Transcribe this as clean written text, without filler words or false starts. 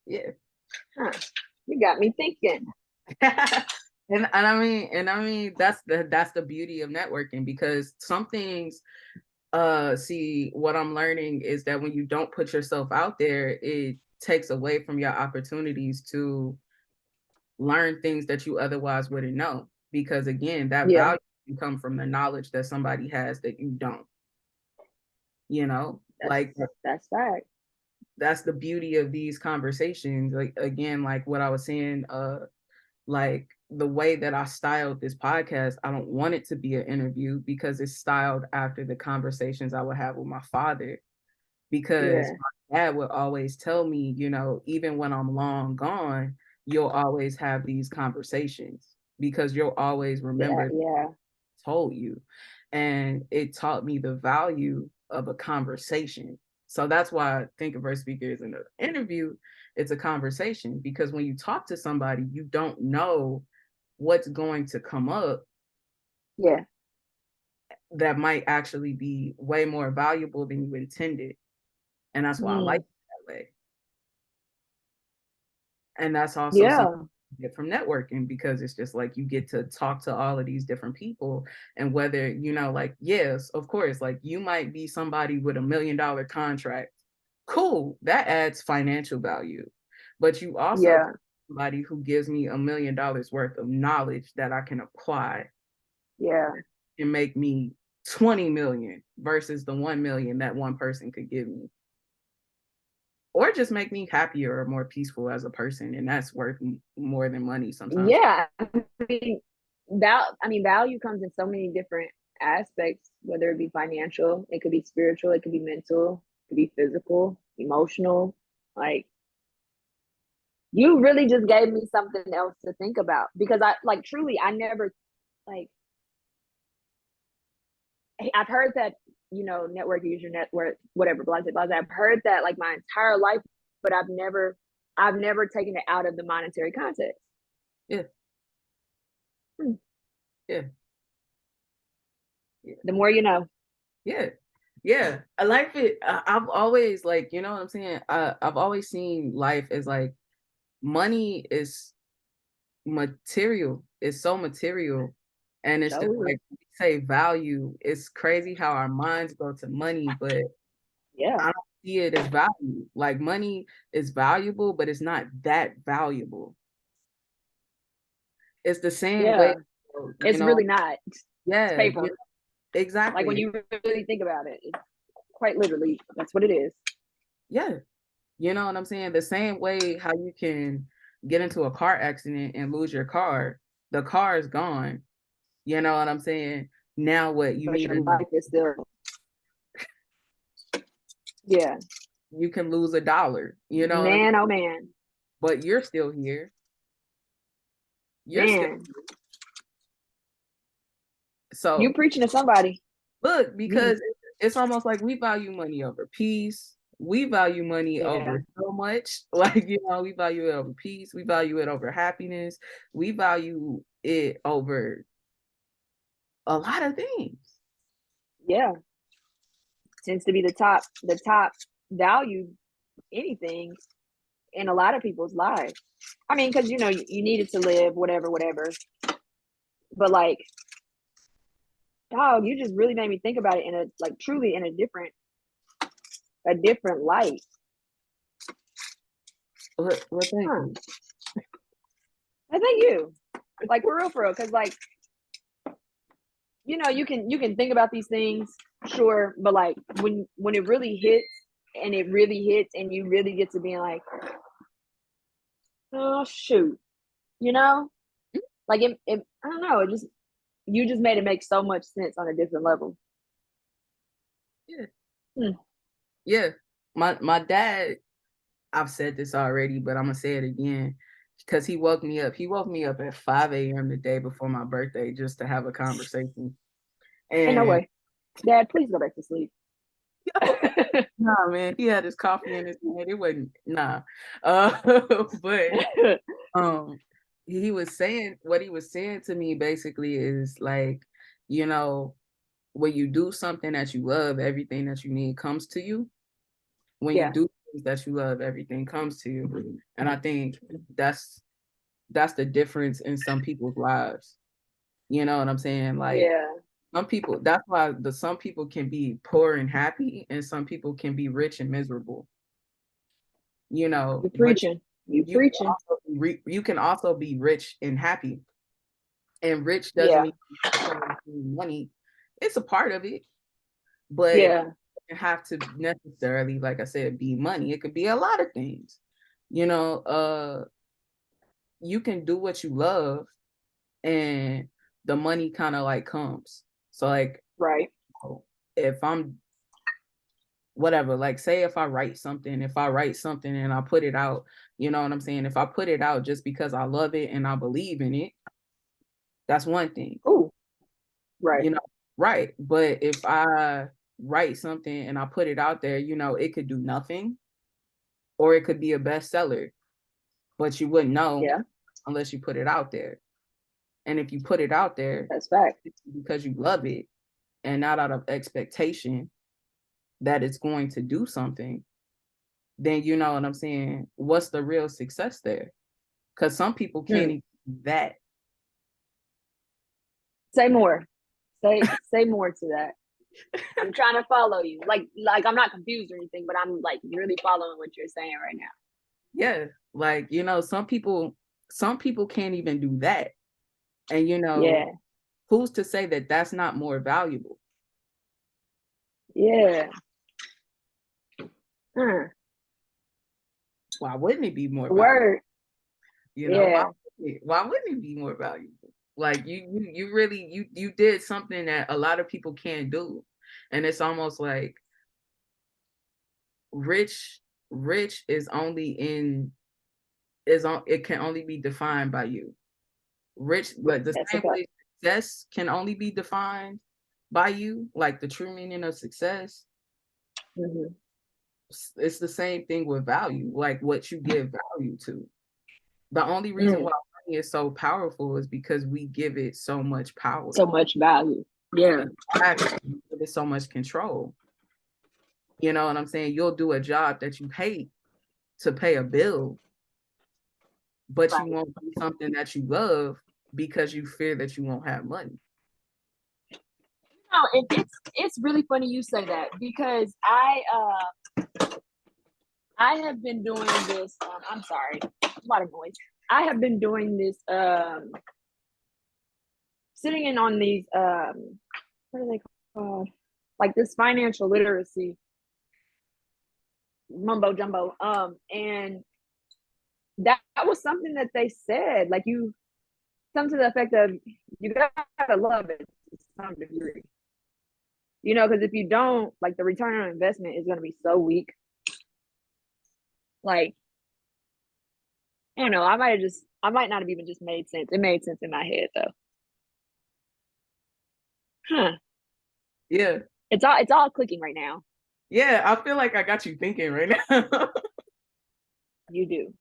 Yeah. Huh. You got me thinking. And I mean that's the beauty of networking, because some things, see, what I'm learning is that when you don't put yourself out there, it takes away from your opportunities to learn things that you otherwise wouldn't know, because again, that Yeah, value can come from the knowledge that somebody has that you don't, that's like that's fact. that's the beauty of these conversations. Like, again, like what I was saying, like the way that I styled this podcast, I don't want it to be an interview, because it's styled after the conversations I would have with my father. Because Yeah, my dad would always tell me, even when I'm long gone, you'll always have these conversations, because you'll always yeah, remember yeah, told you. And it taught me the value of a conversation. So that's why I think of our speaker as an interview. It's a conversation, because when you talk to somebody, you don't know what's going to come up yeah. that might actually be way more valuable than you intended. And that's why I like Mm, it that way. And that's also something yeah, you get from networking, because it's just like you get to talk to all of these different people. And whether, like, yes, of course, like you might be somebody with $1 million contract. Cool, that adds financial value. But you also yeah, somebody who gives me $1 million worth of knowledge that I can apply yeah, and make me 20 million versus the 1 million that one person could give me, or just make me happier or more peaceful as a person, and that's worth more than money sometimes. yeah. mean, value comes in so many different aspects, whether it be financial, it could be spiritual, it could be mental, it could be physical, emotional. Like, you really just gave me something else to think about, because I like truly, I never like, I've heard that, network, use your network, whatever, blah, blah, blah. I've heard that like my entire life, but I've never taken it out of the monetary context. Yeah, Hmm. yeah, yeah, The more you know. yeah, yeah. I like it. I've always, like, you know what I'm saying. I've always seen life as like money is material. It's so material, and it's just So like we say value. It's crazy how our minds go to money, but yeah, I don't see it as value. Like money is valuable, but it's not that valuable. It's the same way, yeah. you It's know. really not. It's Yeah, paper. Like when exactly. you really think about it, it's quite literally that's what it is. Yeah. You know what I'm saying? The same way how you can get into a car accident and lose your car, the car is gone. You know what I'm saying? Now what you But need your to know, life is still, yeah. you can lose $1. You know what I'm saying? Man, oh man, But you're still here. You're still man. You so preaching to somebody. look, Me, because it's almost like we value money over peace. We value money yeah, over so much. Like, we value it over peace. We value it over happiness. We value it over a lot of things. yeah. Tends to be the top value anything in a lot of people's lives. I mean, because you needed to live, whatever, whatever. But like, dog, you just really made me think about it in a like truly in a different light. Well, thank Huh. you. I think you like for real, because like you can think about these things, sure, but like when it really hits and it really hits and you really get to being like, oh shoot, you know, like it I don't know, it just you just made it make so much sense on a different level. Yeah. Hmm. Yeah. My dad, I've said this already, but I'm gonna say it again, because he woke me up. He woke me up at 5 a.m. the day before my birthday just to have a conversation. Ain't no And way, Dad, please go back to sleep. nah, man, he had his coffee in his hand. It wasn't nah. But um he was saying, what he was saying to me basically is like, you know, when you do something that you love, everything that you need comes to you. When you Yeah, do things that you love, everything comes to you. And I think that's the difference in some people's lives. You know what I'm saying? Like Yeah. some people, that's why some people can be poor and happy, and some people can be rich and miserable. You know, You but preaching. You you can preaching. also you can also be rich and happy. And rich doesn't Yeah. mean money. It's a part of it, but it Yeah. doesn't have to necessarily, like I said, be money. It could be a lot of things. You know, you can do what you love, and the money kind of like comes. So like, Right. if I'm whatever, like say if I write something, and I put it out, you know what I'm saying? If I put it out just because I love it and I believe in it, that's one thing. Ooh. Right. You know, right. But if I write something and I put it out there, you know, it could do nothing, or it could be a bestseller, but you wouldn't know Yeah. unless you put it out there. And if you put it out there That's fact. because you love it and not out of expectation that it's going to do something, then you know what I'm saying? What's the real success there? Because some people can't Hmm. even do that. Say more. Say more to that. I'm trying to follow you. Like I'm not confused or anything, but I'm like really following what you're saying right now. Yeah. Like, you know, some people can't even do that. And you know, Yeah. who's to say that that's not more valuable? Yeah. Hmm. Why wouldn't it be more valuable? Word. You know, Yeah. why wouldn't it be more valuable? Like you really you did something that a lot of people can't do. And it's almost like rich rich is only in is on it can only be defined by you. Rich, like the That's a same fact. way success can only be defined by you, like the true meaning of success. Hmm. It's the same thing with value, like what you give value to. The only reason Mm. why money is so powerful is because we give it so much power. So much value. Yeah. Exactly. We give it so much control. You know what I'm saying? You'll do a job that you hate to pay a bill, but you Right. won't do something that you love because you fear that you won't have money. No, it's really funny you say that because I have been doing this. I'm sorry, a lot of noise. I have been doing this. Sitting in on these. What are they called? Like this financial literacy mumbo jumbo. And that was something that they said. Like you, something to the effect of you gotta love it to some degree. You know, because if you don't, like the return on investment is gonna be so weak. Like I don't know. I might not have even just made sense. It made sense in my head though. Huh. Yeah. It's all clicking right now. Yeah. I feel like I got you thinking right now. You do.